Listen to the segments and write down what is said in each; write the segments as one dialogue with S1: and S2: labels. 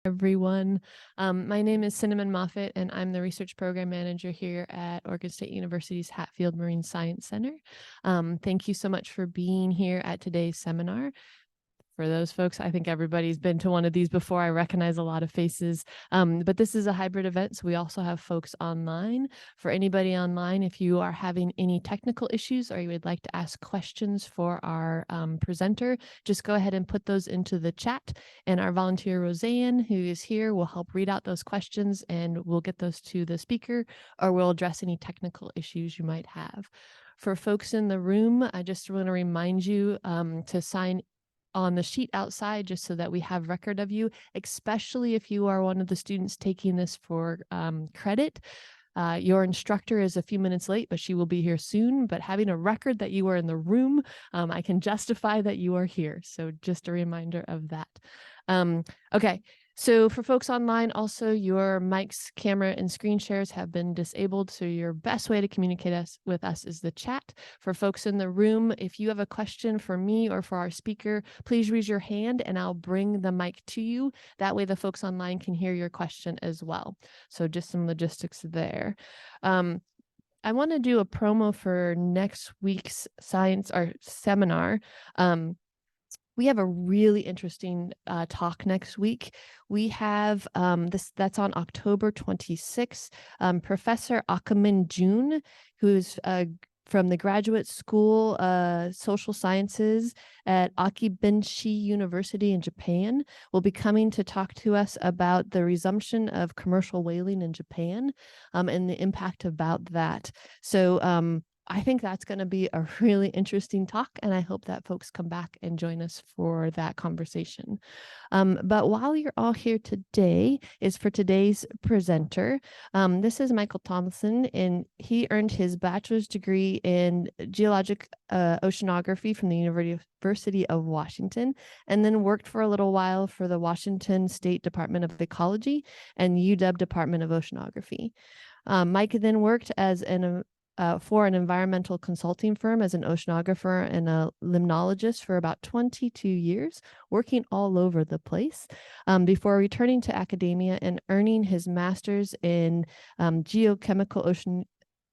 S1: Everyone. My name is Cinnamon Moffett, and I'm the Research Program Manager here at Oregon State University's Hatfield Marine Science Center. Thank you so much for being here at today's seminar. For those folks, I think everybody's been to one of these before. I recognize a lot of faces, but this is a hybrid event, so we also have folks online. For anybody online, if you are having any technical issues or you would like to ask questions for our presenter, just go ahead and put those into the chat, and our volunteer Roseanne, who is here, will help read out those questions, and we'll get those to the speaker, or we'll address any technical issues you might have. For folks in the room, I just want to remind you to sign on the sheet outside, just so that we have record of you, especially if you are one of the students taking this for credit. Your instructor is a few minutes late, but she will be here soon. But having a record that you were in the room, I can justify that you are here. So just a reminder of that. Okay. So for folks online, also your mics, camera, and screen shares have been disabled. So your best way to communicate with us is the chat. For folks in the room, if you have a question for me or for our speaker, please raise your hand and I'll bring the mic to you. That way the folks online can hear your question as well. So just some logistics there. I want to do a promo for next week's science or seminar. We have a really interesting talk next week. We have that's on October 26th. Professor Akaman Jun, who's from the Graduate School Social Sciences at Akibenshi University in Japan, will be coming to talk to us about the resumption of commercial whaling in Japan and the impact about that. So I think that's going to be a really interesting talk, and I hope that folks come back and join us for that conversation. But while you're all here today is for today's presenter. This is Michael Tomlinson, and he earned his bachelor's degree in geologic oceanography from the University of Washington, and then worked for a little while for the Washington State Department of Ecology and UW Department of Oceanography. Mike then worked as for an environmental consulting firm as an oceanographer and a limnologist for about 22 years, working all over the place, before returning to academia and earning his master's in geochemical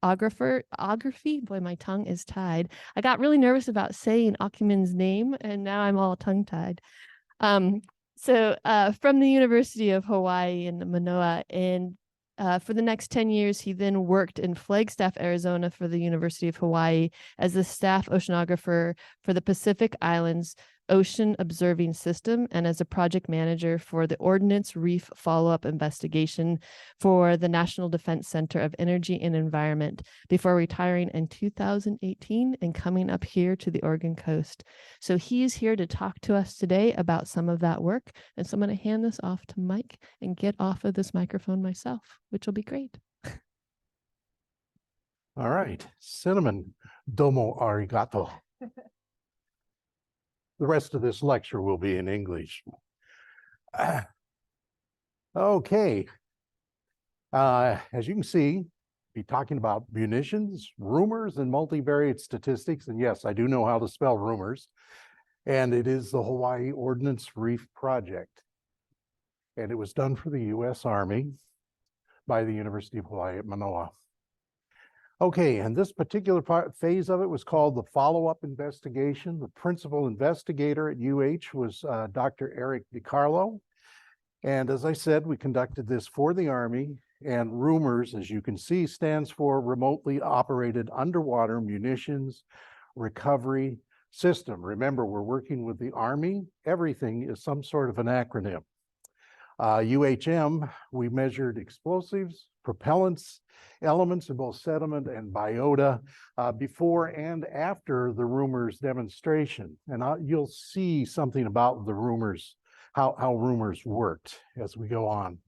S1: oceanography. Boy, my tongue is tied. I got really nervous about saying Akuman's name, and now I'm all tongue-tied. So from the University of Hawaiʻi in Mānoa, and for the next 10 years, he then worked in Flagstaff, Arizona for the University of Hawaiʻi as the staff oceanographer for the Pacific Islands Ocean Observing System and as a project manager for the Ordnance Reef follow-up investigation for the National Defense Center of Energy and Environment before retiring in 2018 and coming up here to the Oregon coast. So he's here to talk to us today about some of that work. And so I'm going to hand this off to Mike and get off of this microphone myself, which will be great.
S2: All right. Cinnamon, domo arigato. The rest of this lecture will be in English. Okay. As you can see, be talking about munitions, ROUMRS, and multivariate statistics. And yes, I do know how to spell ROUMRS. And it is the Hawaii Ordnance Reef project. And it was done for the U.S. Army by the University of Hawaiʻi at Mānoa. Okay, and this particular phase of it was called the follow-up investigation. The principal investigator at UH was Dr. Eric DiCarlo. And as I said, we conducted this for the Army, and ROUMRS, as you can see, stands for Remotely Operated Underwater Munitions Recovery System. Remember, we're working with the Army. Everything is some sort of an acronym. UHM, we measured explosives, propellants, elements in both sediment and biota before and after the ROUMRS demonstration. And you'll see something about the ROUMRS, how ROUMRS worked as we go on.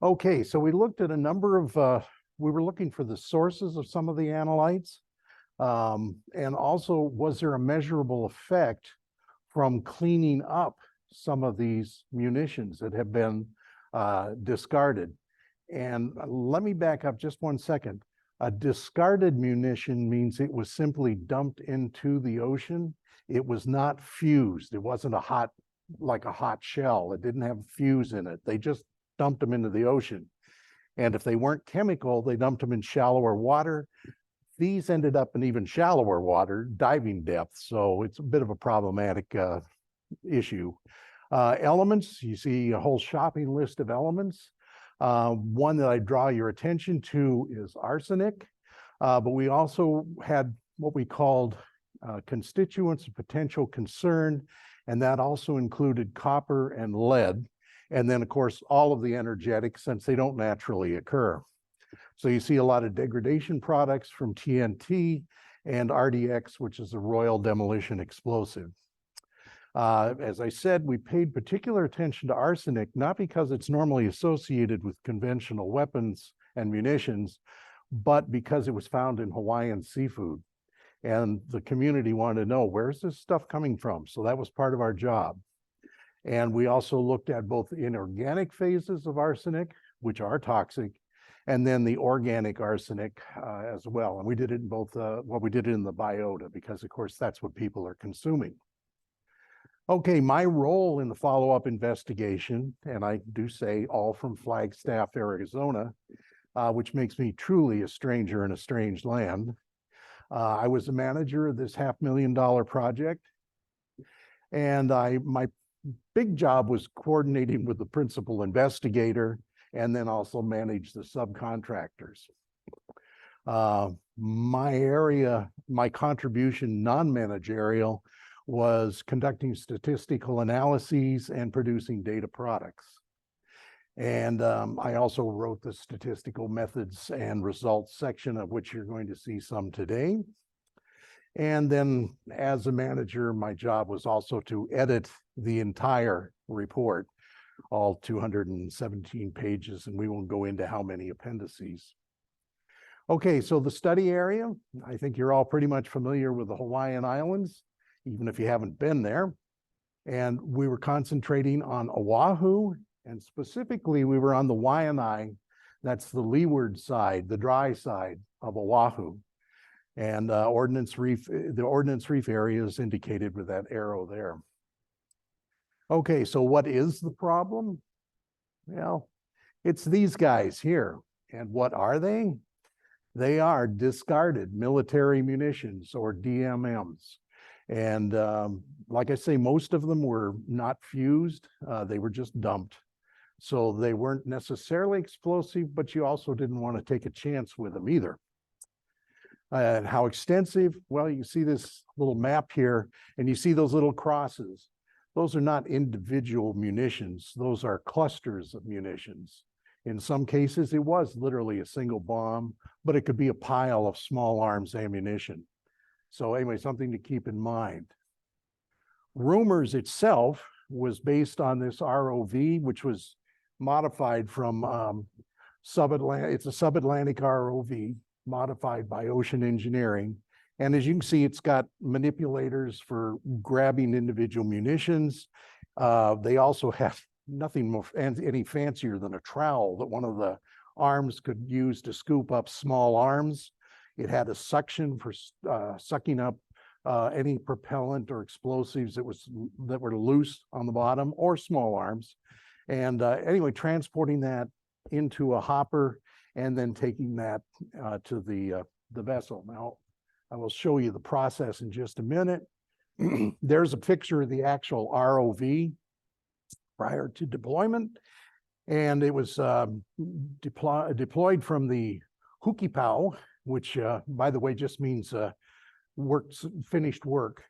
S2: Okay, so we looked at a number of, we were looking for the sources of some of the analytes, and also was there a measurable effect from cleaning up some of these munitions that have been discarded. And let me back up just one second. A discarded munition means it was simply dumped into the ocean. It was not fused. It wasn't a hot like a hot shell. It didn't have fuse in it. They just dumped them into the ocean. And if they weren't chemical, they dumped them in shallower water. These ended up in even shallower water, diving depth. So it's a bit of a problematic issue. Elements, you see a whole shopping list of elements. One that I draw your attention to is arsenic, but we also had what we called constituents of potential concern, and that also included copper and lead. And then, of course, all of the energetics, since they don't naturally occur. So you see a lot of degradation products from TNT and RDX, which is a Royal Demolition Explosive. As I said, we paid particular attention to arsenic, not because it's normally associated with conventional weapons and munitions, but because it was found in Hawaiian seafood. And the community wanted to know, where's this stuff coming from? So that was part of our job. And we also looked at both the inorganic phases of arsenic, which are toxic, and then the organic arsenic as well. And we did it in both, we did it in the biota, because of course that's what people are consuming. Okay, my role in the follow-up investigation, and I do say all from Flagstaff, Arizona, which makes me truly a stranger in a strange land. I was the manager of this $500,000 project, and my big job was coordinating with the principal investigator and then also manage the subcontractors. My area, my contribution, non-managerial, was conducting statistical analyses and producing data products. And I also wrote the statistical methods and results section, of which you're going to see some today. And then as a manager, my job was also to edit the entire report, all 217 pages, and we won't go into how many appendices. Okay, so the study area, I think you're all pretty much familiar with the Hawaiian Islands, even if you haven't been there. And we were concentrating on Oʻahu, and specifically we were on the Waianae, that's the leeward side, the dry side of Oʻahu. And Ordnance Reef, the Ordnance Reef area is indicated with that arrow there. Okay, so what is the problem? Well, it's these guys here. And what are they? They are discarded military munitions, or DMMs. And like I say, most of them were not fused. They were just dumped. So they weren't necessarily explosive, but you also didn't want to take a chance with them either. And how extensive? Well, you see this little map here, and you see those little crosses. Those are not individual munitions. Those are clusters of munitions. In some cases, it was literally a single bomb, but it could be a pile of small arms ammunition. So anyway, something to keep in mind. ROUMRS itself was based on this ROV, which was modified from sub-Atlantic. It's a sub-Atlantic ROV modified by Ocean Engineering. And as you can see, it's got manipulators for grabbing individual munitions. They also have nothing more any fancier than a trowel that one of the arms could use to scoop up small arms. It had a suction for sucking up any propellant or explosives that were loose on the bottom, or small arms. And anyway, transporting that into a hopper and then taking that to the vessel. Now, I will show you the process in just a minute. There's a picture of the actual ROV prior to deployment. And it was deployed from the hukipau, which, by the way, just means finished work.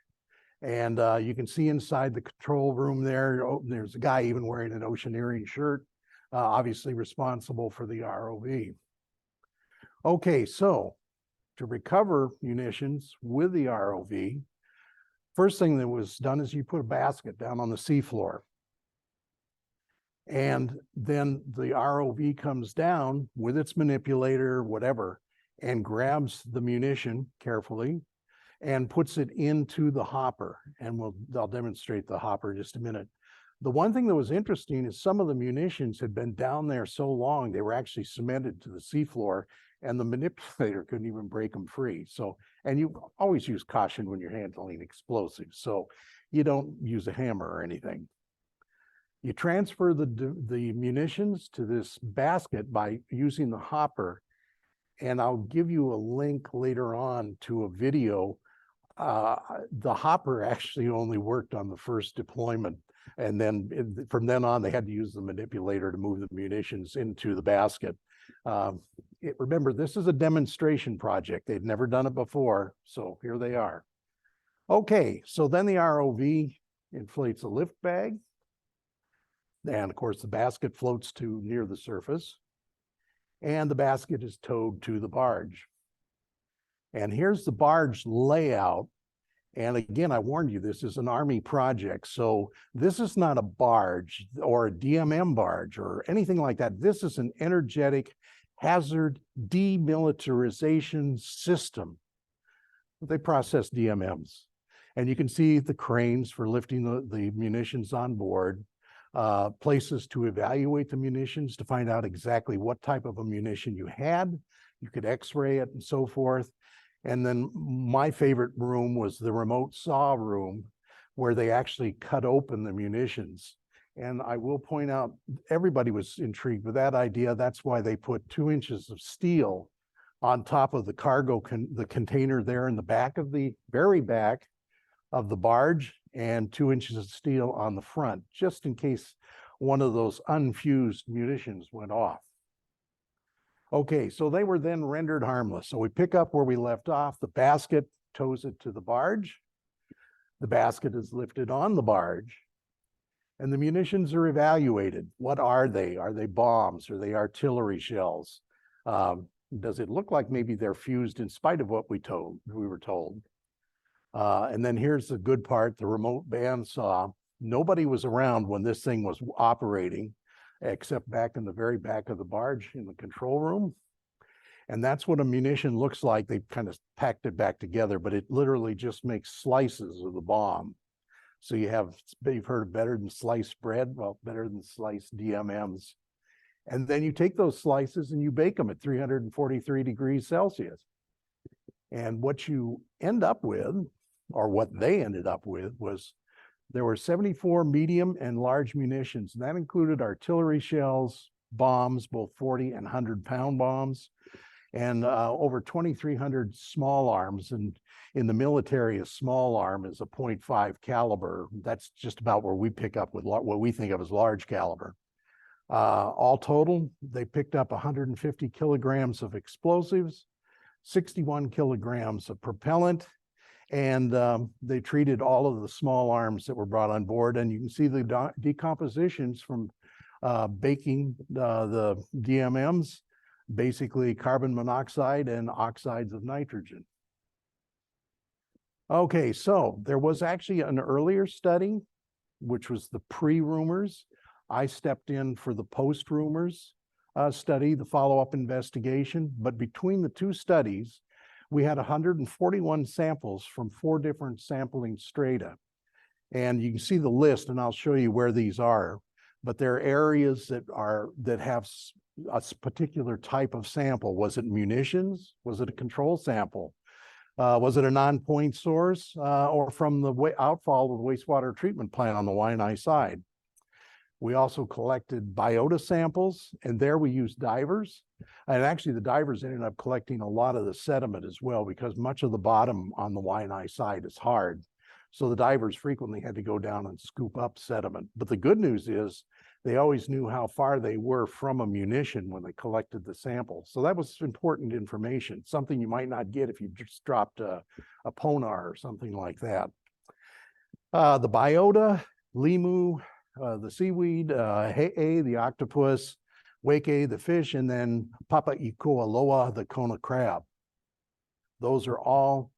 S2: And you can see inside the control room there, there's a guy even wearing an Oceaneering shirt, obviously responsible for the ROV. Okay, so to recover munitions with the ROV, first thing that was done is you put a basket down on the seafloor. And then the ROV comes down with its manipulator, whatever, and grabs the munition carefully and puts it into the hopper. And I'll demonstrate the hopper in just a minute. The one thing that was interesting is some of the munitions had been down there so long, they were actually cemented to the seafloor, and the manipulator couldn't even break them free. So, and you always use caution when you're handling explosives. So you don't use a hammer or anything. You transfer the munitions to this basket by using the hopper. And I'll give you a link later on to a video. The hopper actually only worked on the first deployment. And then from then on, they had to use the manipulator to move the munitions into the basket. Remember, this is a demonstration project. They'd never done it before. So here they are. Okay, so then the ROV inflates a lift bag. And of course, the basket floats to near the surface. And the basket is towed to the barge. And here's the barge layout. And again, I warned you, this is an Army project. So this is not a barge or a DMM barge or anything like that. This is an energetic hazard demilitarization system. They process DMMs. And you can see the cranes for lifting the munitions on board. Places to evaluate the munitions to find out exactly what type of a munition you had. You could x-ray it and so forth. And then my favorite room was the remote saw room, where they actually cut open the munitions. And I will point out, everybody was intrigued with that idea. That's why they put 2 inches of steel on top of the cargo, the container there in the back of the very back of the barge, and 2 inches of steel on the front, just in case one of those unfused munitions went off. Okay, so they were then rendered harmless. So we pick up where we left off. The basket tows it to the barge. The basket is lifted on the barge, and the munitions are evaluated. What are they? Are they bombs? Are they artillery shells? Does it look like maybe they're fused in spite of what we were told? And then here's the good part, the remote bandsaw. Nobody was around when this thing was operating, except back in the very back of the barge in the control room. And that's what a munition looks like. They kind of packed it back together, but it literally just makes slices of the bomb. So you've heard of better than sliced bread? Well, better than sliced DMMs. And then you take those slices and you bake them at 343 degrees Celsius. And what you end up with, or what they ended up with, was there were 74 medium and large munitions. And that included artillery shells, bombs, both 40 and 100-pound bombs, and over 2,300 small arms. And in the military, a small arm is a .5 caliber. That's just about where we pick up with what we think of as large caliber. All total, they picked up 150 kilograms of explosives, 61 kilograms of propellant, and they treated all of the small arms that were brought on board. And you can see the decompositions from baking the DMMs, basically carbon monoxide and oxides of nitrogen. Okay, so there was actually an earlier study, which was the pre-ROUMRS. I stepped in for the post-ROUMRS study, the follow-up investigation. But between the two studies, we had 141 samples from 4 different sampling strata. And you can see the list, and I'll show you where these are. But there are areas that have a particular type of sample. Was it munitions? Was it a control sample? Was it a non-point source or from the outfall of the wastewater treatment plant on the Waianae side? We also collected biota samples, and there we used divers. And actually the divers ended up collecting a lot of the sediment as well, because much of the bottom on the Waianae side is hard. So the divers frequently had to go down and scoop up sediment. But the good news is they always knew how far they were from a munition when they collected the sample. So that was important information, something you might not get if you just dropped a ponar or something like that. The biota, limu, the seaweed, he'e, the octopus, wake, the fish, and then papa'ikoaloa, the Kona crab. Those are all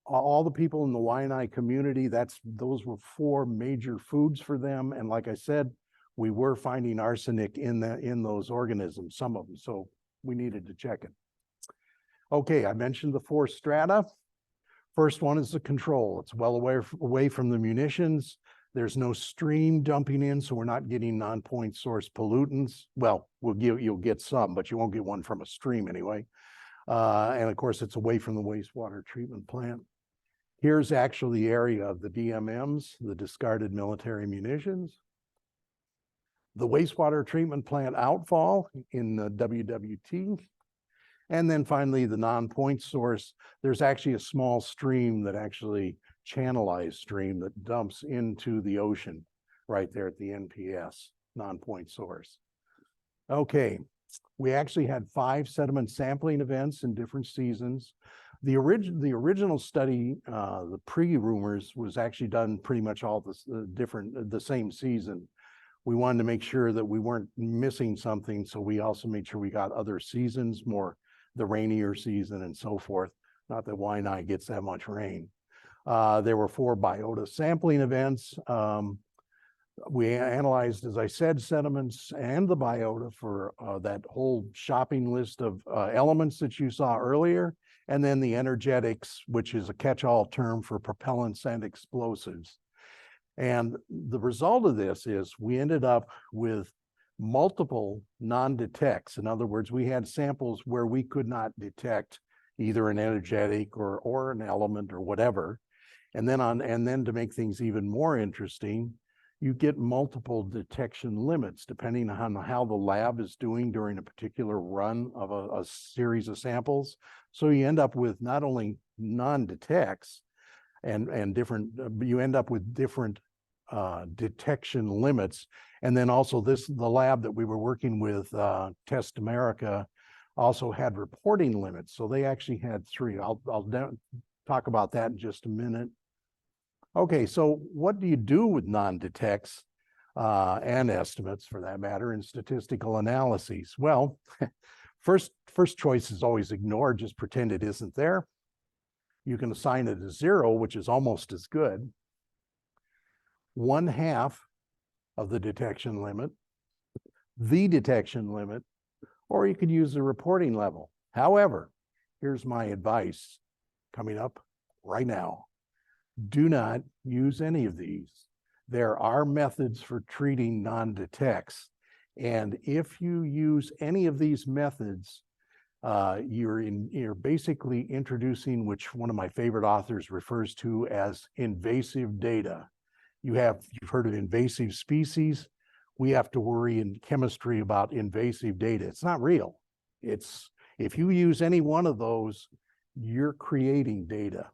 S2: the people in the Waianae community. Those were 4 major foods for them. And like I said, we were finding arsenic in those organisms, some of them. So we needed to check it. Okay, I mentioned the 4 strata. First one is the control. It's well away from the munitions. There's no stream dumping in, so we're not getting non-point source pollutants. Well, you'll get some, but you won't get one from a stream anyway. And of course, it's away from the wastewater treatment plant. Here's actually the area of the DMMs, the discarded military munitions. the wastewater treatment plant outfall in the WWT. And then finally, the non-point source. There's actually a small stream that actually channelized stream that dumps into the ocean right there at the NPS, non-point source. Okay, we actually had 5 sediment sampling events in different seasons. The original study, the pre-ROUMRS, was actually done pretty much all the same season. We wanted to make sure that we weren't missing something, so we also made sure we got other seasons, more the rainier season and so forth. Not that Waianae gets that much rain. There were 4 biota sampling events. We analyzed, as I said, sediments and the biota for that whole shopping list of elements that you saw earlier, and then the energetics, which is a catch-all term for propellants and explosives. And the result of this is we ended up with multiple non-detects. In other words, we had samples where we could not detect either an energetic or an element or whatever. And then to make things even more interesting, you get multiple detection limits depending on how the lab is doing during a particular run of a series of samples. So you end up with not only non-detects and different, you end up with different detection limits. And then also the lab that we were working with, Test America, also had reporting limits. So they actually had 3. I'll talk about that in just a minute. Okay, so what do you do with non-detects and estimates, for that matter, in statistical analyses? Well, first choice is always ignore, just pretend it isn't there. You can assign it a 0, which is almost as good. 1/2 of the detection limit, the detection limit, or you could use the reporting level. However, here's my advice coming up right now. Do not use any of these. There are methods for treating non-detects. And if you use any of these methods, you're basically introducing, which one of my favorite authors refers to as invasive data. You've heard of invasive species. We have to worry in chemistry about invasive data. It's not real. If you use any one of those, you're creating data.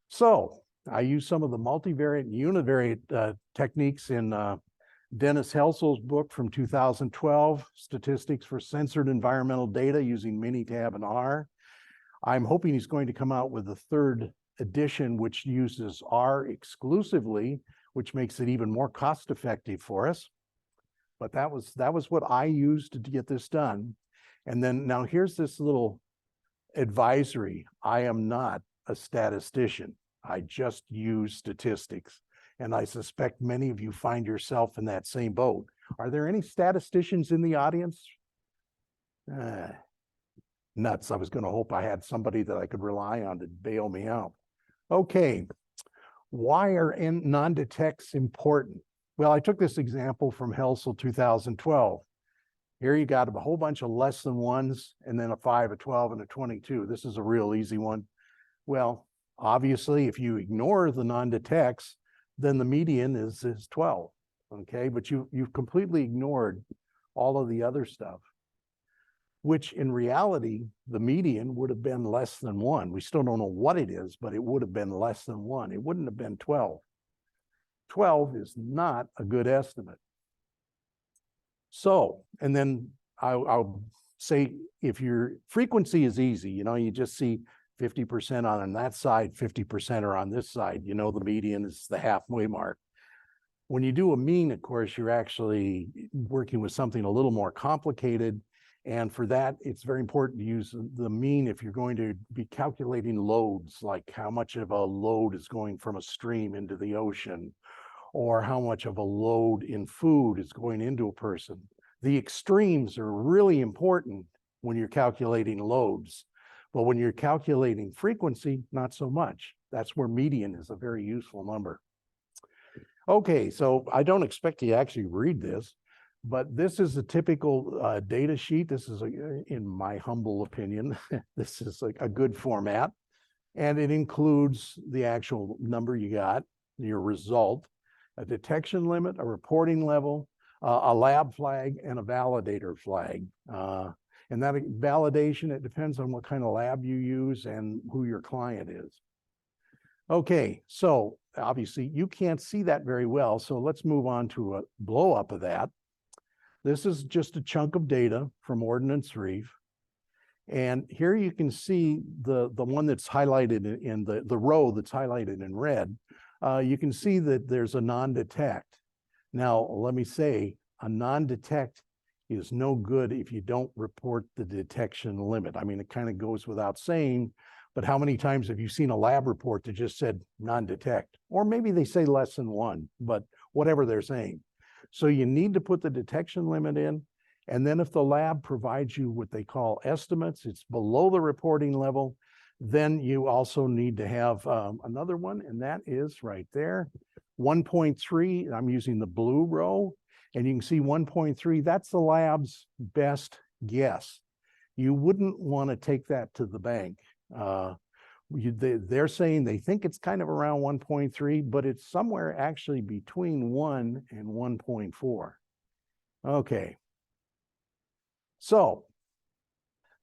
S2: So I use some of the multivariate and univariate techniques in Dennis Helsel's book from 2012, Statistics for Censored Environmental Data using Minitab and R. I'm hoping he's going to come out with a 3rd edition, which uses R exclusively, which makes it even more cost-effective for us. But that was what I used to get this done. And then now here's this little advisory. I am not a statistician. I just use statistics. And I suspect many of you find yourself in that same boat. Are there any statisticians in the audience? Nuts. I was going to hope I had somebody that I could rely on to bail me out. Okay. Why are non-detects important? Well, I took this example from Helsel 2012. Here you got a whole bunch of less than 1s, and then a 5, a 12, and a 22. This is a real easy one. Well, obviously, if you ignore the non-detects, then the median is 12, okay? But you've completely ignored all of the other stuff, which in reality, the median would have been less than 1. We still don't know what it is, but it would have been less than 1. It wouldn't have been 12. 12 is not a good estimate. So, and then I'll say, if your frequency is easy, you just see 50% on that side, 50% are on this side, the median is the halfway mark. When you do a mean, of course, you're actually working with something a little more complicated. And for that, it's very important to use the mean if you're going to be calculating loads, like how much of a load is going from a stream into the ocean, or how much of a load in food is going into a person. The extremes are really important when you're calculating loads. But when you're calculating frequency, not so much. That's where median is a very useful number. Okay, so I don't expect you to actually read this, but this is a typical data sheet. This is, in my humble opinion, this is a good format. And it includes the actual number you got, your result. a detection limit, a reporting level, a lab flag, and a validator flag. And that validation, it depends on what kind of lab you use and who your client is. Okay, so obviously you can't see that very well, so let's move on to a blow up of that. This is just a chunk of data from Ordnance Reef. And here you can see the one that's highlighted in the row that's highlighted in red. You can see that there's a non-detect. Now, let me say, a non-detect is no good if you don't report the detection limit. I mean, it kind of goes without saying, but how many times have you seen a lab report that just said non-detect? Or maybe they say less than one, but whatever they're saying. So you need to put the detection limit in. And then if the lab provides you what they call estimates, it's below the reporting level, then you also need to have another one, and that is right there, 1.3. I'm using the blue row, and you can see 1.3, that's the lab's best guess. You wouldn't want to take that to the bank. They're saying they think it's kind of around 1.3, but it's somewhere actually between 1 and 1.4. Okay. So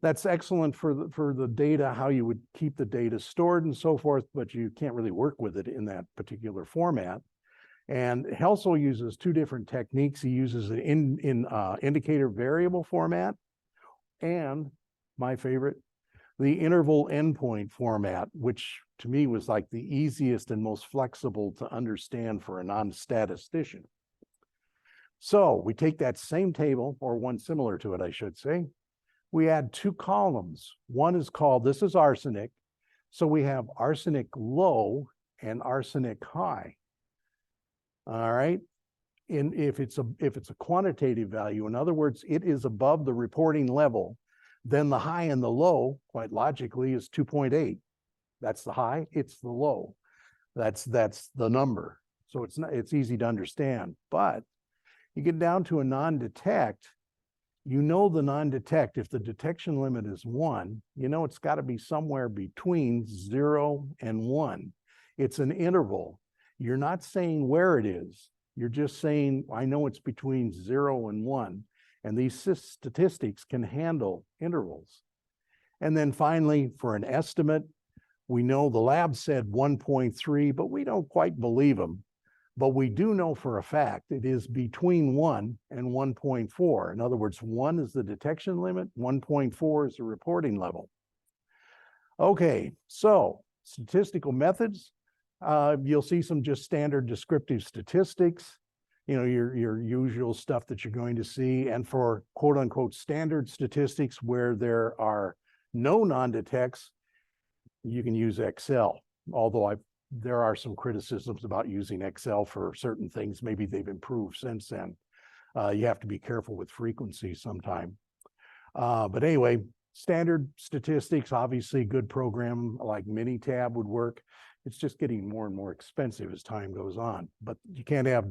S2: that's excellent for the data, how you would keep the data stored and so forth, but you can't really work with it in that particular format. And Helsel uses two different techniques. He uses it in indicator variable format, and my favorite, the interval endpoint format, which to me was like the easiest and most flexible to understand for a non-statistician. So we take that same table, or one similar to it, I should say. We add two columns. One is called, this is arsenic. So we have arsenic low and arsenic high. All right. And if it's a quantitative value, in other words, it is above the reporting level, then the high and the low, quite logically, is 2.8. That's the high, it's the low. That's the number. So it's easy to understand. But you get down to a non-detect, you know the non-detect, if the detection limit is 1, you know it's got to be somewhere between 0 and 1. It's an interval. You're not saying where it is. You're just saying, I know it's between 0 and 1. And these statistics can handle intervals. And then finally, for an estimate, we know the lab said 1.3, but we don't quite believe them. But we do know for a fact it is between 1 and 1.4. In other words, 1 is the detection limit, 1.4 is the reporting level. Okay, so statistical methods. You'll see some just standard descriptive statistics, you know, your usual stuff that you're going to see. And for quote unquote standard statistics where there are no non-detects, you can use Excel. Although there are some criticisms about using Excel for certain things. Maybe they've improved since then. You have to be careful with frequency sometime. But anyway, standard statistics, obviously good program like Minitab would work. It's just getting more and more expensive as time goes on, but you can't have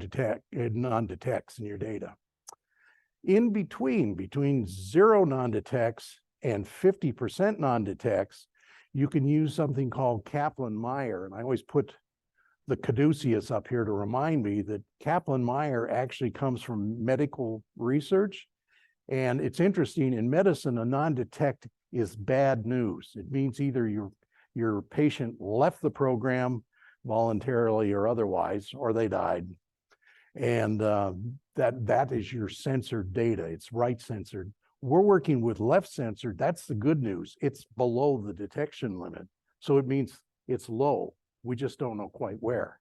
S2: non-detects in your data. In between 0 non-detects and 50% non-detects, you can use something called Kaplan-Meier. And I always put the caduceus up here to remind me that Kaplan-Meier actually comes from medical research. And it's interesting, in medicine, a non-detect is bad news. It means either your patient left the program voluntarily or otherwise, or they died. And that is your censored data. It's right censored. We're working with left censored. That's the good news. It's below the detection limit. So it means it's low. We just don't know quite where.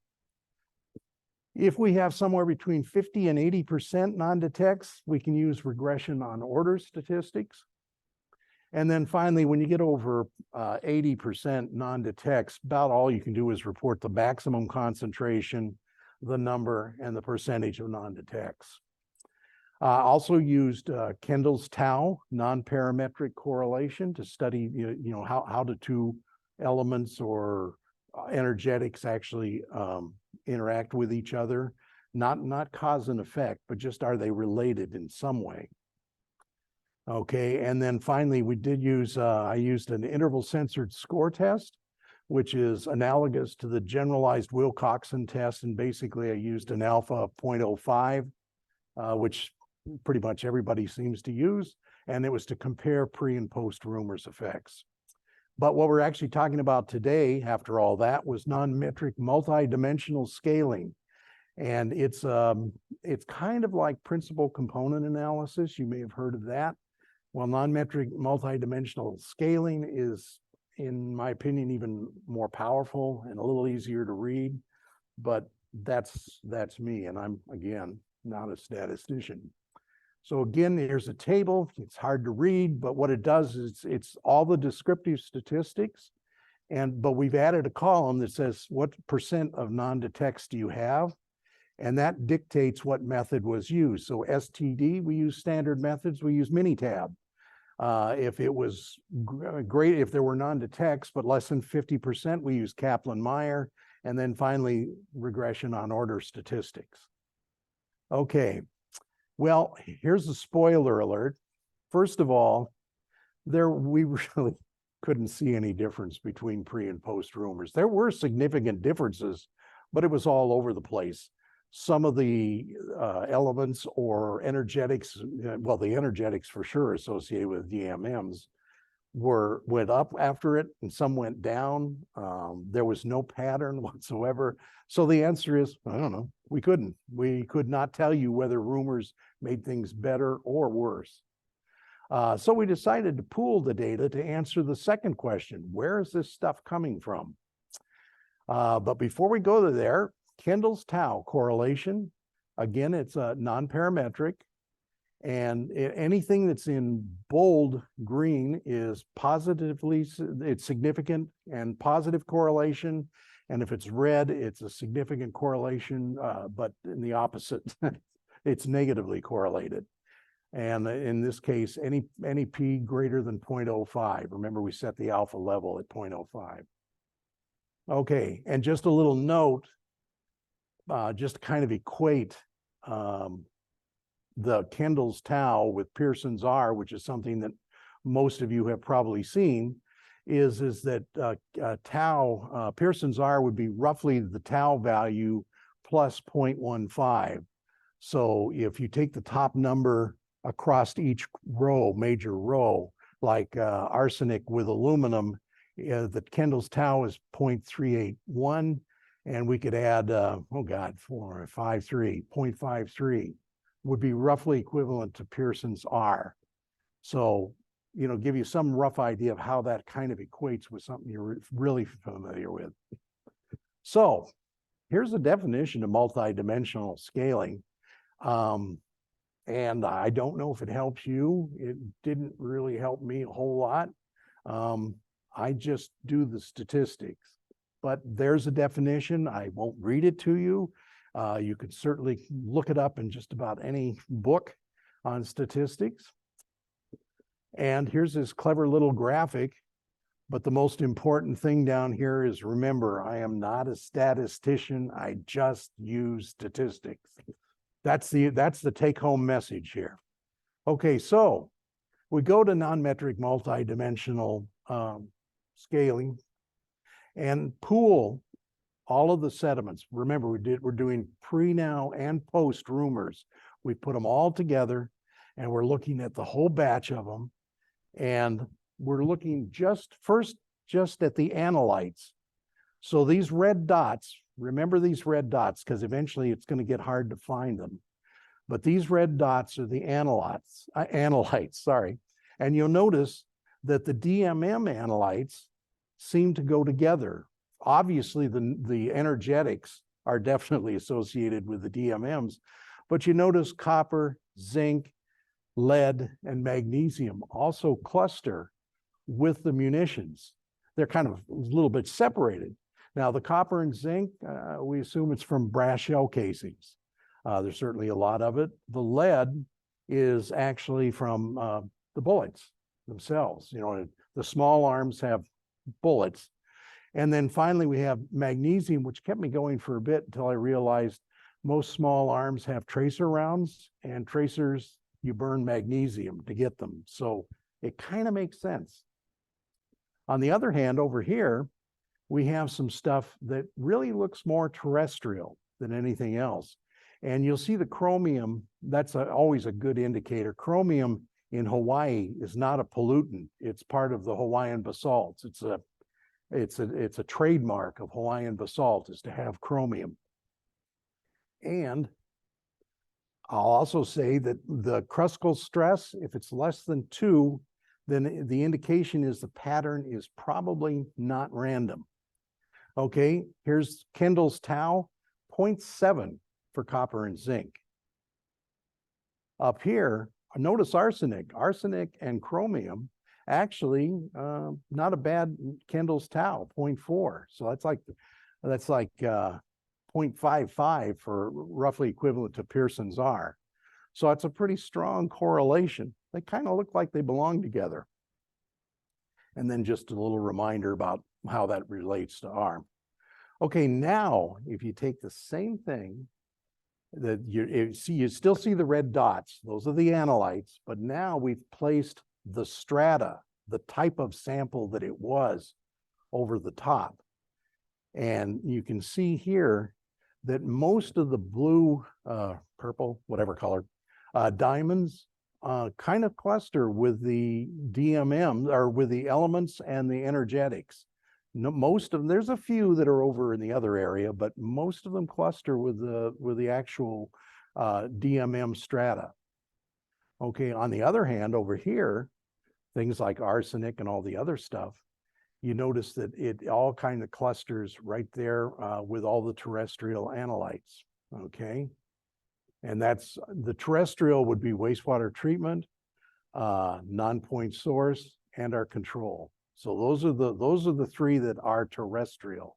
S2: If we have somewhere between 50 and 80% non-detects, we can use regression on order statistics. And then finally, when you get over 80% non-detects, about all you can do is report the maximum concentration, the number, and the percentage of non-detects. Also used Kendall's tau, nonparametric correlation, to study how the two elements or energetics actually interact with each other. Not cause and effect, but just are they related in some way? Okay, and then finally we did use, I used an interval censored score test. which is analogous to the generalized Wilcoxon test. And basically I used an alpha of 0.05, which pretty much everybody seems to use. And it was to compare pre and post ROUMRS effects. But what we're actually talking about today, after all that, was nonmetric multidimensional scaling. And it's kind of like principal component analysis. You may have heard of that. Well, nonmetric multidimensional scaling is, in my opinion, even more powerful and a little easier to read. But that's me, and I'm, again, not a statistician. So again, here's a table. It's hard to read, but what it does is it's all the descriptive statistics, but we've added a column that says what percent of non-detects do you have, and that dictates what method was used. So STD, we use standard methods, we use Minitab. If it was great, if there were non-detects, but less than 50%, we use Kaplan-Meier, and then finally regression on order statistics. Okay. Well, here's a spoiler alert. First of all, we really couldn't see any difference between pre and post ROUMRS. There were significant differences, but it was all over the place. Some of the elements or energetics, well, the energetics for sure associated with DMMs went up after it, and some went down. There was no pattern whatsoever. So the answer is, I don't know. We could not tell you whether ROUMRS made things better or worse. So we decided to pool the data to answer the second question: where is this stuff coming from? But before we go to there, Kendall's tau correlation, again, it's a nonparametric, and anything that's in bold green is it's significant and positive correlation. And if it's red, it's a significant correlation, but in the opposite, it's negatively correlated. And in this case, any P greater than 0.05. Remember, we set the alpha level at 0.05. Okay, and just a little note, just to kind of equate the Kendall's tau with Pearson's R, which is something that most of you have probably seen, is that tau, Pearson's R would be roughly the tau value plus 0.15. So if you take the top number across each row, major row, like arsenic with aluminum, the Kendall's tau is 0.381, and we could add, 0.53 would be roughly equivalent to Pearson's R. So, give you some rough idea of how that kind of equates with something you're really familiar with. So here's the definition of multidimensional scaling. And I don't know if it helps you. It didn't really help me a whole lot. I just do the statistics, but there's a definition. I won't read it to you. You could certainly look it up in just about any book on statistics. And here's this clever little graphic, but the most important thing down here is, remember, I am not a statistician. I just use statistics. That's the take-home message here. Okay, so we go to nonmetric multidimensional scaling and pool all of the sediments. Remember, we're doing pre now and post ROUMRS. We put them all together, and we're looking at the whole batch of them. And we're looking just at the analytes. So these red dots, remember these red dots, because eventually it's going to get hard to find them. But these red dots are the analytes, sorry. And you'll notice that the DMM analytes seem to go together. Obviously, the energetics are definitely associated with the DMMs, but you notice copper, zinc, lead, and magnesium also cluster with the munitions. They're kind of a little bit separated. Now, the copper and zinc, we assume it's from brass shell casings. There's certainly a lot of it. The lead is actually from the bullets themselves. The small arms have bullets. And then finally, we have magnesium, which kept me going for a bit until I realized most small arms have tracer rounds, and tracers, you burn magnesium to get them. So it kind of makes sense. On the other hand, over here, we have some stuff that really looks more terrestrial than anything else. And you'll see the chromium, that's always a good indicator. Chromium in Hawaii is not a pollutant. It's part of the Hawaiian basalts. It's a trademark of Hawaiian basalt is to have chromium. And I'll also say that the crustal stress, if it's less than 2, then the indication is the pattern is probably not random. Okay, here's Kendall's tau, 0.7 for copper and zinc. Up here, notice arsenic. Arsenic and chromium, actually, not a bad Kendall's tau, 0.4. So that's like 0.55 for roughly equivalent to Pearson's R. So it's a pretty strong correlation. They kind of look like they belong together. And then just a little reminder about how that relates to R. Okay, now if you take the same thing, that you still see the red dots, those are the analytes, but now we've placed the strata, the type of sample that it was, over the top. And you can see here that most of the blue, purple, whatever color, diamonds kind of cluster with the DMM, or with the elements and the energetics. No, most of them, there's a few that are over in the other area, but most of them cluster with the actual DMM strata. Okay, on the other hand, over here, things like arsenic and all the other stuff, you notice that it all kind of clusters right there with all the terrestrial analytes, okay? And that's, the terrestrial would be wastewater treatment, non-point source, and our control. So those are the 3 that are terrestrial.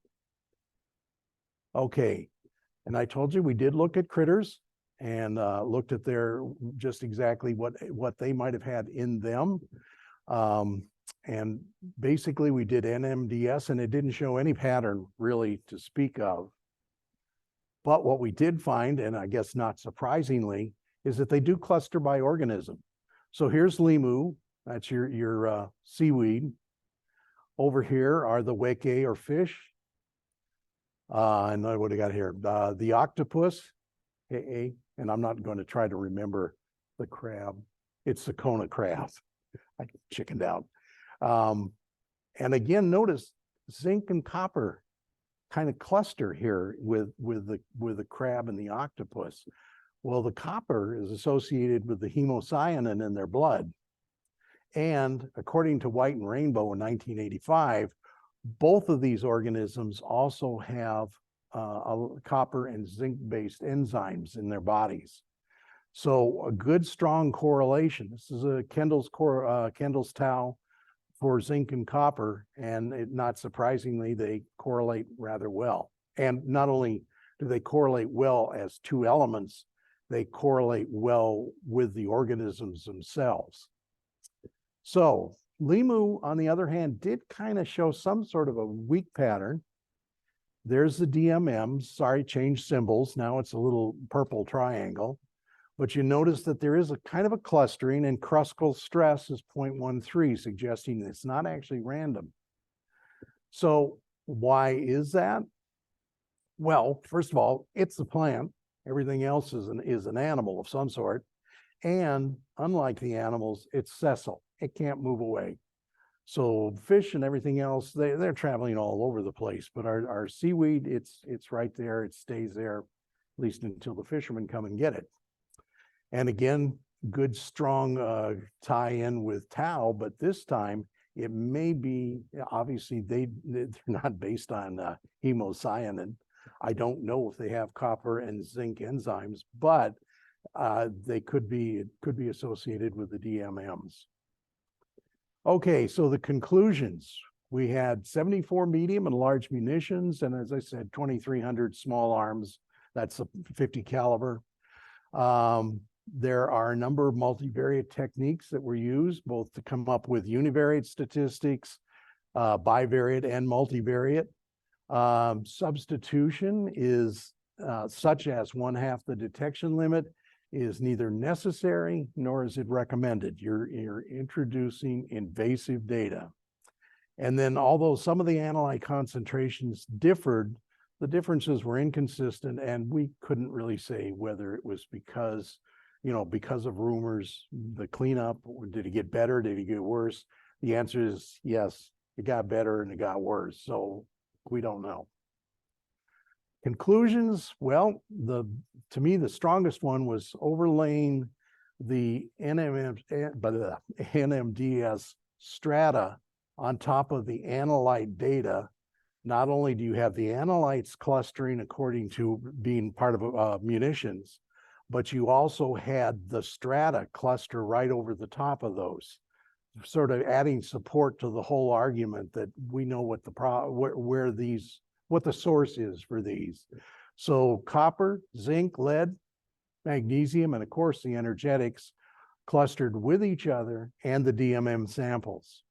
S2: Okay, and I told you we did look at critters and looked at their just exactly what they might have had in them. And basically we did NMDS and it didn't show any pattern really to speak of. But what we did find, and I guess not surprisingly, is that they do cluster by organism. So here's limu, that's your seaweed. Over here are the weke or fish. And what do we got here? The octopus, and I'm not going to try to remember the crab. It's the Kona crab. I chickened out. And again, notice zinc and copper kind of cluster here with the crab and the octopus. Well, the copper is associated with the hemocyanin in their blood. And according to White and Rainbow in 1985, both of these organisms also have copper and zinc-based enzymes in their bodies. So a good, strong correlation. This is a Kendall's tau for zinc and copper, and not surprisingly, they correlate rather well. And not only do they correlate well as 2 elements, they correlate well with the organisms themselves. So limu, on the other hand, did kind of show some sort of a weak pattern. There's the DMM, sorry, changed symbols. Now it's a little purple triangle. But you notice that there is a kind of a clustering, and crustal stress is 0.13, suggesting it's not actually random. So why is that? Well, first of all, it's a plant. Everything else is an animal of some sort. And unlike the animals, it's sessile. It can't move away. So fish and everything else, they're traveling all over the place. But our seaweed, it's right there. It stays there, at least until the fishermen come and get it. And again, good, strong tie-in with tau, but this time it may be, obviously they're not based on hemocyanin. I don't know if they have copper and zinc enzymes, but it could be associated with the DMMs. Okay, so the conclusions. We had 74 medium and large munitions, and as I said, 2,300 small arms. That's a 50 caliber. There are a number of multivariate techniques that were used, both to come up with univariate statistics, bivariate and multivariate. Substitution is such as 1/2 the detection limit is neither necessary nor is it recommended. You're introducing invasive data. And then although some of the analyte concentrations differed, the differences were inconsistent, and we couldn't really say whether it was because, because of rumors, the cleanup, or did it get better, did it get worse? The answer is yes, it got better and it got worse. So we don't know. Conclusions, well, to me, the strongest one was overlaying the NMDS strata on top of the analyte data. Not only do you have the analytes clustering according to being part of munitions, but you also had the strata cluster right over the top of those, sort of adding support to the whole argument that we know what what the source is for these. So copper, zinc, lead, magnesium, and of course the energetics clustered with each other and the DMM samples.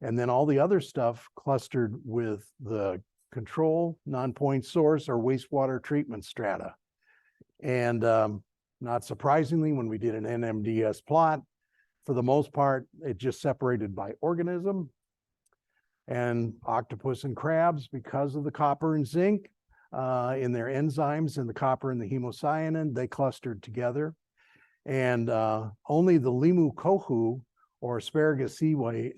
S2: And then all the other stuff clustered with the control, non-point source, or wastewater treatment strata. And not surprisingly, when we did an NMDS plot, for the most part, it just separated by organism. And octopus and crabs, because of the copper and zinc in their enzymes and the copper and the hemocyanin, they clustered together. And only the limu kohu, or asparagus seaweed,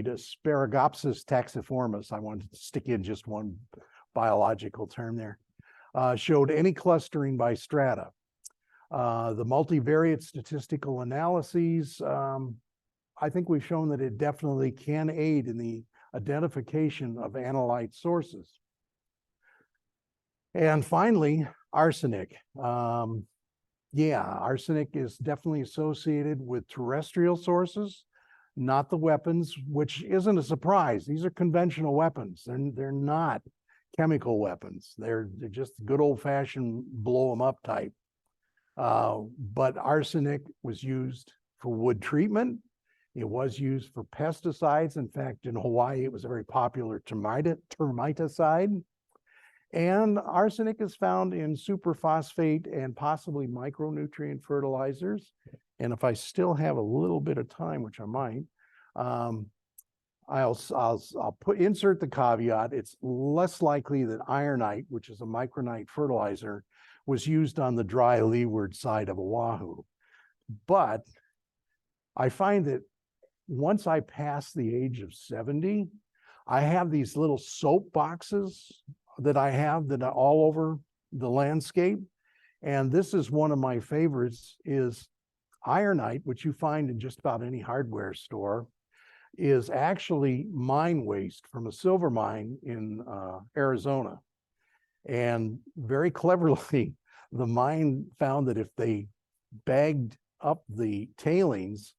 S2: Asparagopsis taxiformis, I wanted to stick in just one biological term there, showed any clustering by strata. The multivariate statistical analyses, I think we've shown that it definitely can aid in the identification of analyte sources. And finally, arsenic. Arsenic is definitely associated with terrestrial sources, not the weapons, which isn't a surprise. These are conventional weapons. They're not chemical weapons. They're just good old-fashioned blow them up type. But arsenic was used for wood treatment. It was used for pesticides. In fact, in Hawaii, it was a very popular termiticide. And arsenic is found in superphosphate and possibly micronutrient fertilizers. And if I still have a little bit of time, which I might, I'll insert the caveat. It's less likely that ironite, which is a micronite fertilizer, was used on the dry leeward side of Oʻahu. But I find that once I pass the age of 70, I have these little soap boxes that I have that are all over the landscape. And this is one of my favorites, is ironite, which you find in just about any hardware store, is actually mine waste from a silver mine in Arizona. And very cleverly, the mine found that if they bagged up the tailings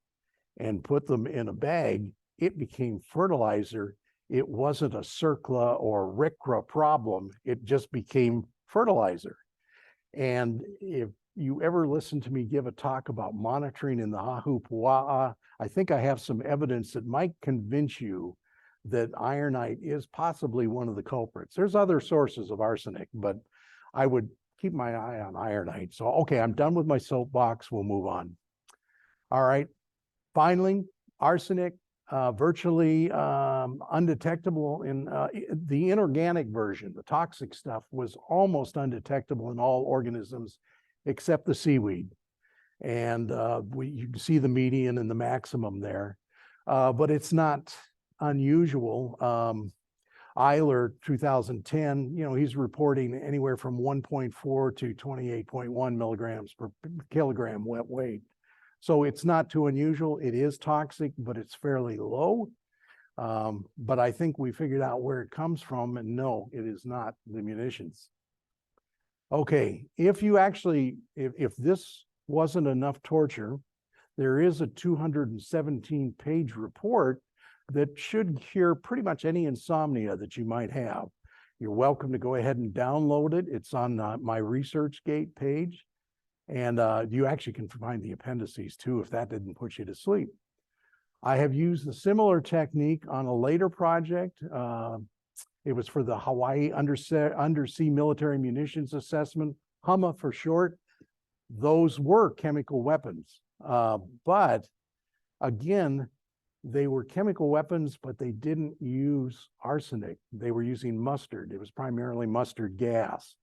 S2: and put them in a bag, it became fertilizer. It wasn't a CERCLA or RCRA problem. It just became fertilizer. And if you ever listen to me give a talk about monitoring in the Oʻahu Pua'a, I think I have some evidence that might convince you that ironite is possibly one of the culprits. There's other sources of arsenic, but I would keep my eye on ironite. So, okay, I'm done with my soapbox. We'll move on. All right. Finally, arsenic, virtually undetectable in the inorganic version. The toxic stuff was almost undetectable in all organisms except the seaweed. And you can see the median and the maximum there. But it's not unusual. Eiler, 2010, he's reporting anywhere from 1.4 to 28.1 milligrams per kilogram wet weight. So it's not too unusual. It is toxic, but it's fairly low. But I think we figured out where it comes from, and no, it is not the munitions. Okay, if this wasn't enough torture, there is a 217-page report that should cure pretty much any insomnia that you might have. You're welcome to go ahead and download it. It's on my ResearchGate page. And you actually can find the appendices too, if that didn't put you to sleep. I have used a similar technique on a later project. It was for the Hawaii Undersea Military Munitions Assessment, HMMA for short. Those were chemical weapons. But again, they were chemical weapons, but they didn't use arsenic. They were using mustard. It was primarily mustard gas.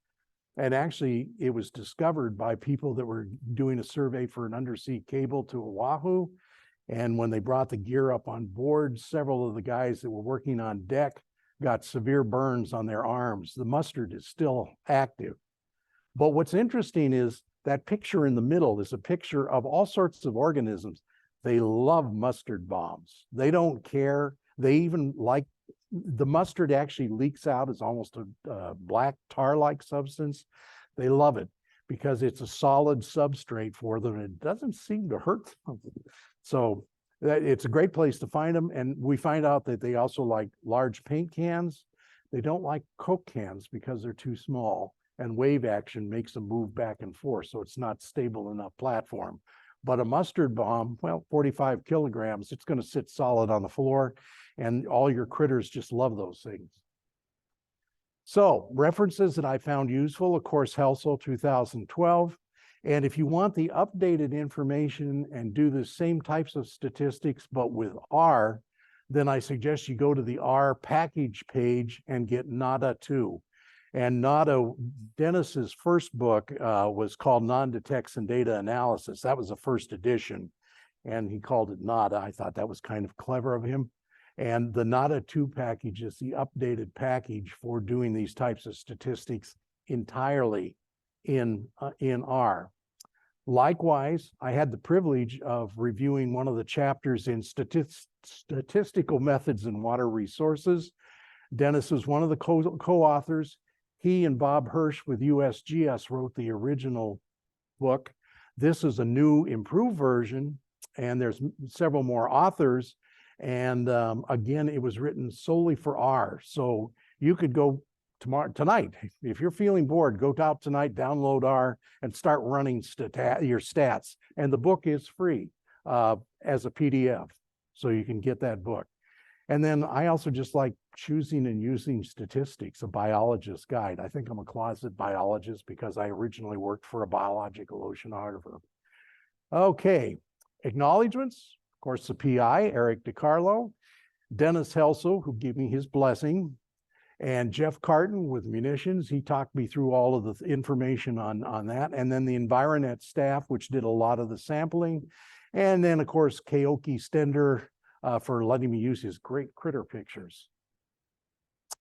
S2: And actually, it was discovered by people that were doing a survey for an undersea cable to Oʻahu. And when they brought the gear up on board, several of the guys that were working on deck got severe burns on their arms. The mustard is still active. But what's interesting is that picture in the middle is a picture of all sorts of organisms. They love mustard bombs. They don't care. They even like the mustard actually leaks out as almost a black tar-like substance. They love it because it's a solid substrate for them. It doesn't seem to hurt them. So it's a great place to find them. And we find out that they also like large paint cans. They don't like Coke cans because they're too small, and wave action makes them move back and forth. So it's not stable enough platform. But a mustard bomb, well, 45 kilograms, it's going to sit solid on the floor, and all your critters just love those things. So references that I found useful, of course, Helsel 2012. And if you want the updated information and do the same types of statistics, but with R, then I suggest you go to the R package page and get NADA 2. And NADA, Dennis's first book was called Non-Detects and Data Analysis. That was the first edition, and he called it NADA. I thought that was kind of clever of him. And the NADA 2 package is the updated package for doing these types of statistics entirely in R. Likewise, I had the privilege of reviewing one of the chapters in statistical methods in water resources. Dennis was one of the co-authors. He and Bob Hirsch with USGS wrote the original book. This is a new improved version, and there's several more authors. And again, it was written solely for R. So you could go tonight, if you're feeling bored, go out tonight, download R, and start running your stats. And the book is free as a PDF, so you can get that book. And then I also just like choosing and using statistics, a biologist's guide. I think I'm a closet biologist because I originally worked for a biological oceanographer. Okay, acknowledgements. Of course, the PI, Eric DiCarlo, Dennis Helsel, who gave me his blessing, and Jeff Carton with Munitions. He talked me through all of the information on that. And then the Environet staff, which did a lot of the sampling. And then, of course, Keoki Stender, for letting me use his great critter pictures.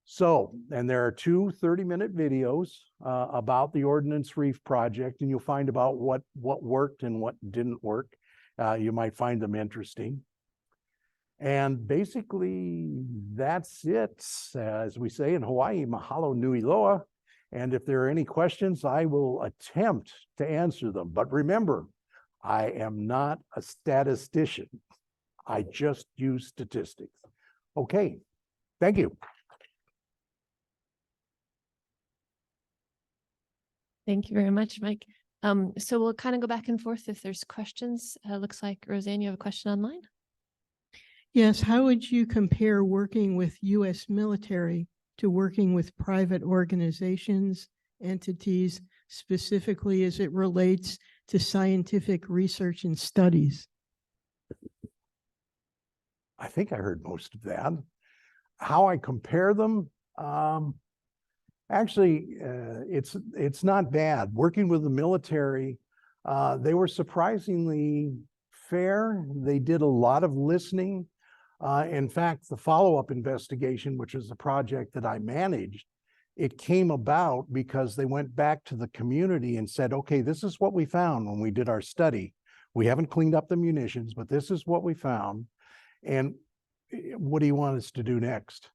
S2: So, and there are two 30-minute videos about the Ordnance Reef project, and you'll find about what worked and what didn't work. You might find them interesting. And basically, that's it. As we say in Hawaii, mahalo nui loa. And if there are any questions, I will attempt to answer them. But remember, I am not a statistician. I just use statistics. Okay, thank you.
S1: Thank you very much, Mike. So we'll kind of go back and forth if there's questions. Looks like, Roseanne, you have a question online?
S3: Yes, how would you compare working with U.S. military to working with private organizations, entities, specifically as it relates to scientific research and studies?
S2: I think I heard most of that. How I compare them? Actually, it's not bad. Working with the military, they were surprisingly fair. They did a lot of listening. In fact, the follow-up investigation, which is the project that I managed, it came about because they went back to the community and said, okay, this is what we found when we did our study. We haven't cleaned up the munitions, but this is what we found. And what do you want us to do next?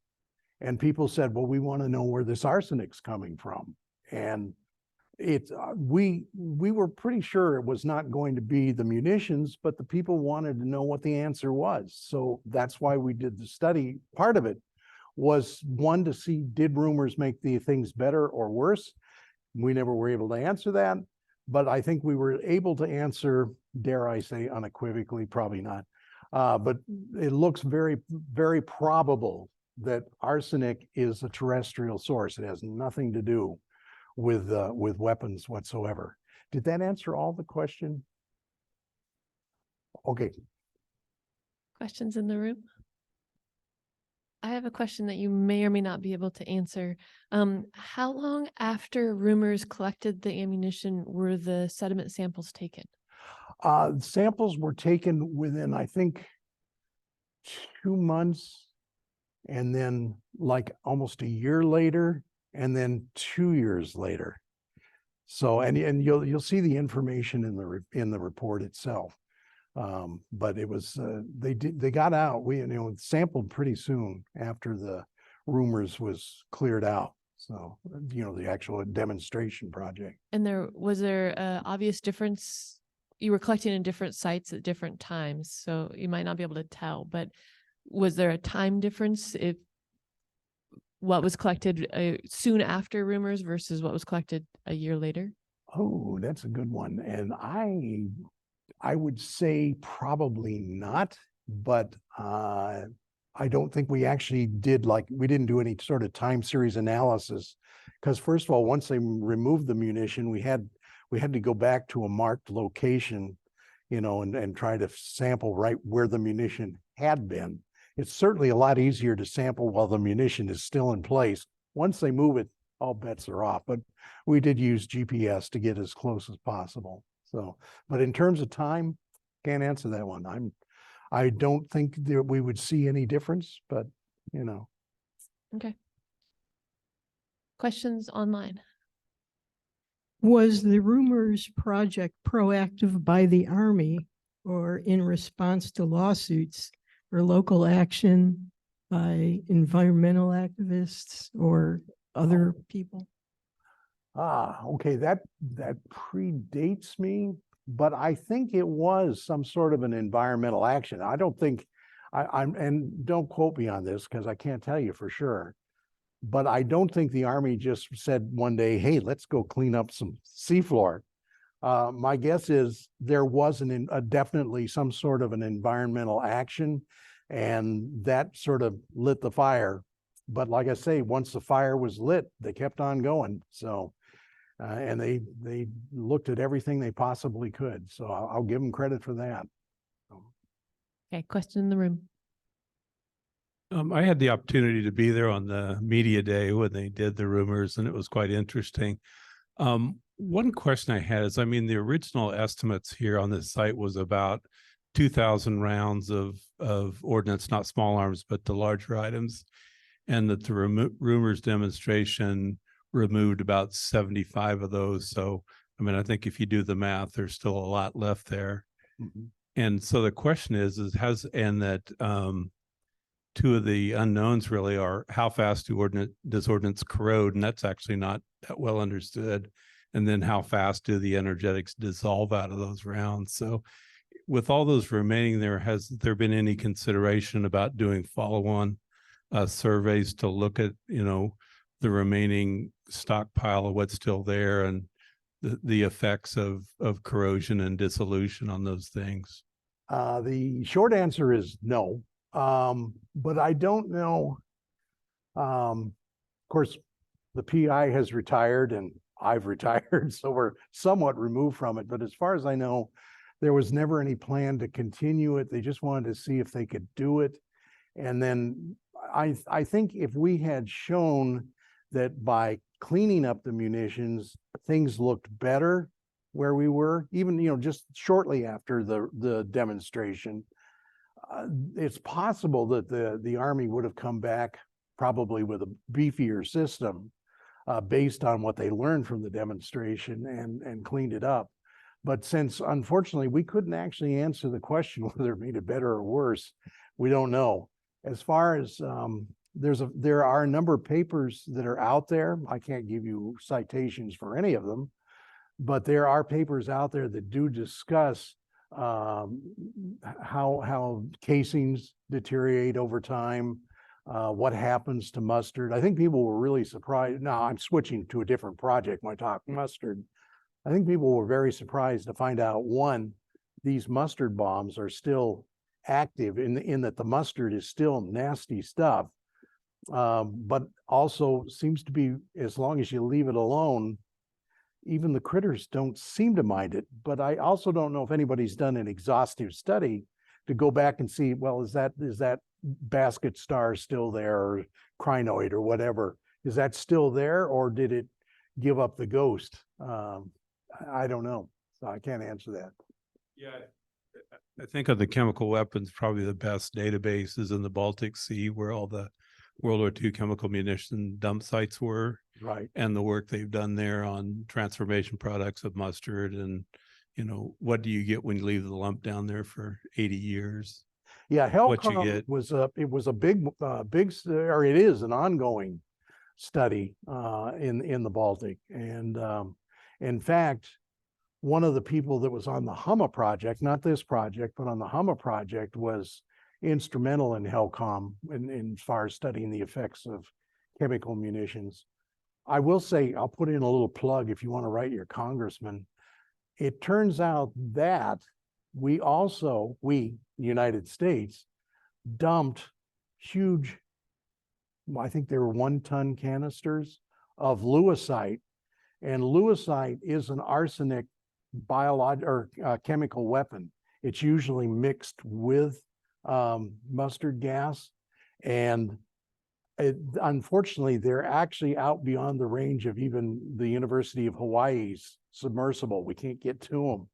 S2: And people said, well, we want to know where this arsenic's coming from. And we were pretty sure it was not going to be the munitions, but the people wanted to know what the answer was. So that's why we did the study. Part of it was, one, to see, did ROUMRS make the things better or worse? We never were able to answer that, but I think we were able to answer, dare I say unequivocally, probably not, but it looks very, very probable that arsenic is a terrestrial source. It has nothing to do with weapons whatsoever. Did that answer all the question? Okay.
S1: Questions in the room? I have a question that you may or may not be able to answer. How long after ROUMRS collected the ammunition were the sediment samples taken?
S2: Samples were taken within, I think, 2 months, and then like almost a year later, and then 2 years later. So, and you'll see the information in the report itself. But it was they got out. We sampled pretty soon after the ROUMRS was cleared out. So the actual demonstration project.
S1: And was there an obvious difference? You were collecting in different sites at different times, so you might not be able to tell. But was there a time difference if what was collected soon after ROUMRS versus what was collected a year later?
S2: Oh, that's a good one. And I would say probably not, but I don't think we actually we didn't do any sort of time series analysis, because first of all, once they removed the munition, we had to go back to a marked location, and try to sample right where the munition had been. It's certainly a lot easier to sample while the munition is still in place. Once they move it, all bets are off. But we did use GPS to get as close as possible. So, but in terms of time, can't answer that one. I don't think that we would see any difference, but
S1: Okay. Questions online?
S3: Was the ROUMRS project proactive by the Army or in response to lawsuits or local action by environmental activists or other people?
S2: Okay, that predates me, but I think it was some sort of an environmental action. I don't think and don't quote me on this because I can't tell you for sure, but I don't think the Army just said one day, hey, let's go clean up some seafloor. My guess is there was definitely some sort of an environmental action, and that sort of lit the fire. But like I say, once the fire was lit, they kept on going. So, and they looked at everything they possibly could. So I'll give them credit for that.
S1: Okay, question in the room.
S4: I had the opportunity to be there on the media day when they did the ROUMRS, and it was quite interesting. One question I had is, the original estimates here on this site was about 2,000 rounds of ordnance, not small arms, but the larger items, and that the ROUMRS demonstration removed about 75 of those. So, I think if you do the math, there's still a lot left there.
S2: Mm-hmm.
S4: And so the question is two of the unknowns really are how fast does ordnance corrode, and that's actually not that well understood. And then how fast do the energetics dissolve out of those rounds? So with all those remaining there, has there been any consideration about doing follow-on surveys to look at, the remaining stockpile of what's still there and the effects of corrosion and dissolution on those things?
S2: The short answer is no. But I don't know. Of course, the PI has retired and I've retired, so we're somewhat removed from it. But as far as I know, there was never any plan to continue it. They just wanted to see if they could do it. And then I think if we had shown that by cleaning up the munitions, things looked better where we were, even just shortly after the demonstration, it's possible that the Army would have come back probably with a beefier system based on what they learned from the demonstration and cleaned it up. But since unfortunately we couldn't actually answer the question whether it made it better or worse, we don't know. As far as there are a number of papers that are out there. I can't give you citations for any of them, but there are papers out there that do discuss how casings deteriorate over time, what happens to mustard. I think people were really surprised. Now I'm switching to a different project when I talk mustard. I think people were very surprised to find out, one, these mustard bombs are still active in that the mustard is still nasty stuff, but also seems to be, as long as you leave it alone, even the critters don't seem to mind it. But I also don't know if anybody's done an exhaustive study to go back and see, well, is that basket star still there, or crinoid or whatever? Is that still there, or did it give up the ghost? I don't know. So I can't answer that.
S4: Yeah, I think of the chemical weapons, probably the best database is in the Baltic Sea, where all the World War II chemical munition dump sites were,
S2: Right.
S4: and the work they've done there on transformation products of mustard, and what do you get when you leave the lump down there for 80 years?
S2: Yeah,
S4: What you
S2: HELCOM
S4: get.
S2: was a big, or it is an ongoing study in the Baltic. And in fact, one of the people that was on the HUMA project, not this project, but on the HUMA project, was instrumental in HELCOM in as far as studying the effects of chemical munitions. I will say, I'll put in a little plug if you want to write your congressman. It turns out that we, the United States, dumped huge, I think they were 1-ton canisters of Lewisite, and Lewisite is an arsenic chemical weapon. It's usually mixed with mustard gas, and unfortunately, they're actually out beyond the range of even the University of Hawaii's submersible. We can't get to them,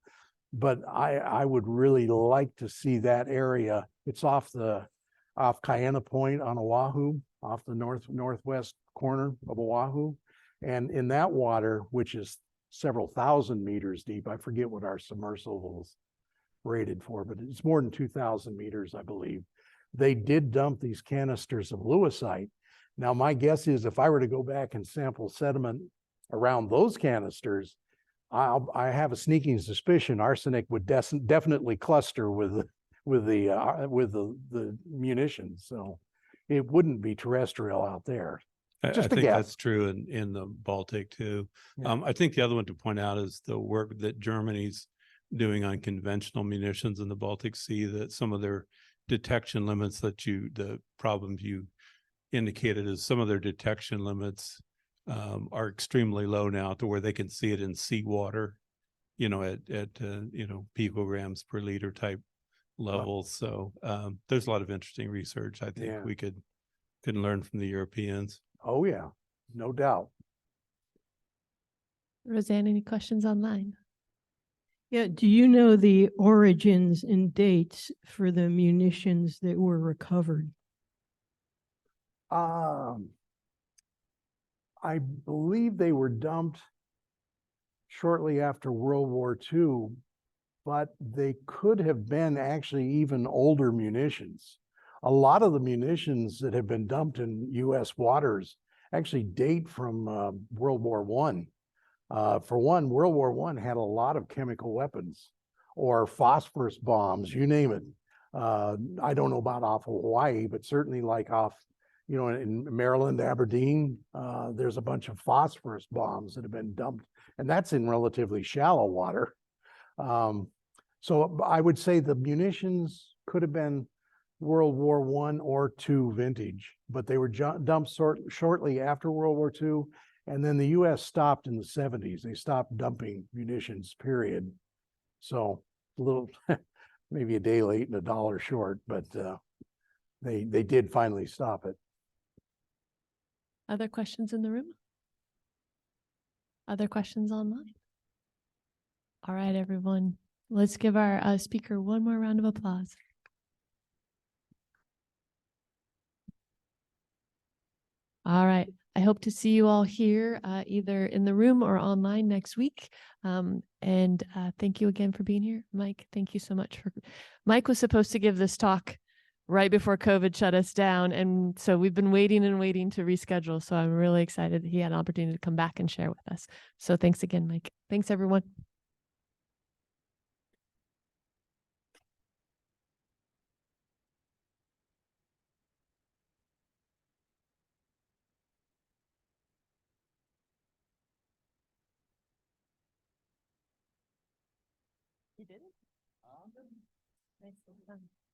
S2: but I would really like to see that area. It's off Kaena Point on Oʻahu, off the northwest corner of Oʻahu, and in that water, which is several thousand meters deep. I forget what our submersible is rated for, but it's more than 2,000 meters, I believe. They did dump these canisters of Lewisite. Now, my guess is if I were to go back and sample sediment around those canisters, I have a sneaking suspicion arsenic would definitely cluster with the munitions. So it wouldn't be terrestrial out there.
S4: I
S2: Just a
S4: think
S2: guess.
S4: that's true in the Baltic too.
S2: Yeah.
S4: I think the other one to point out is the work that Germany's doing on conventional munitions in the Baltic Sea, that some of their detection limits the problems you indicated is some of their detection limits are extremely low now, to where they can see it in seawater, at picograms per liter type levels. So there's a lot of interesting research I think we could learn from the Europeans.
S2: Oh yeah, no doubt.
S1: Roseanne, any questions online?
S3: Yeah, do you know the origins and dates for the munitions that were recovered?
S2: I believe they were dumped shortly after World War II, but they could have been actually even older munitions. A lot of the munitions that have been dumped in U.S. waters actually date from World War I. For one, World War I had a lot of chemical weapons or phosphorus bombs, you name it. I don't know about off of Hawaii, but certainly like off, in Maryland, Aberdeen, there's a bunch of phosphorus bombs that have been dumped, and that's in relatively shallow water. So I would say the munitions could have been World War I or II vintage, but they were dumped shortly after World War II. And then the U.S. stopped in the 70s. They stopped dumping munitions, period. So a little, maybe a day late and $1 short, but they did finally stop it.
S1: Other questions in the room? Other questions online? All right, everyone. Let's give our speaker one more round of applause. All right. I hope to see you all here, either in the room or online next week. And thank you again for being here. Mike, thank you so much. Mike was supposed to give this talk right before COVID shut us down. And so we've been waiting and waiting to reschedule. So I'm really excited that he had an opportunity to come back and share with us. So thanks again, Mike. Thanks, everyone. You did it? Nice.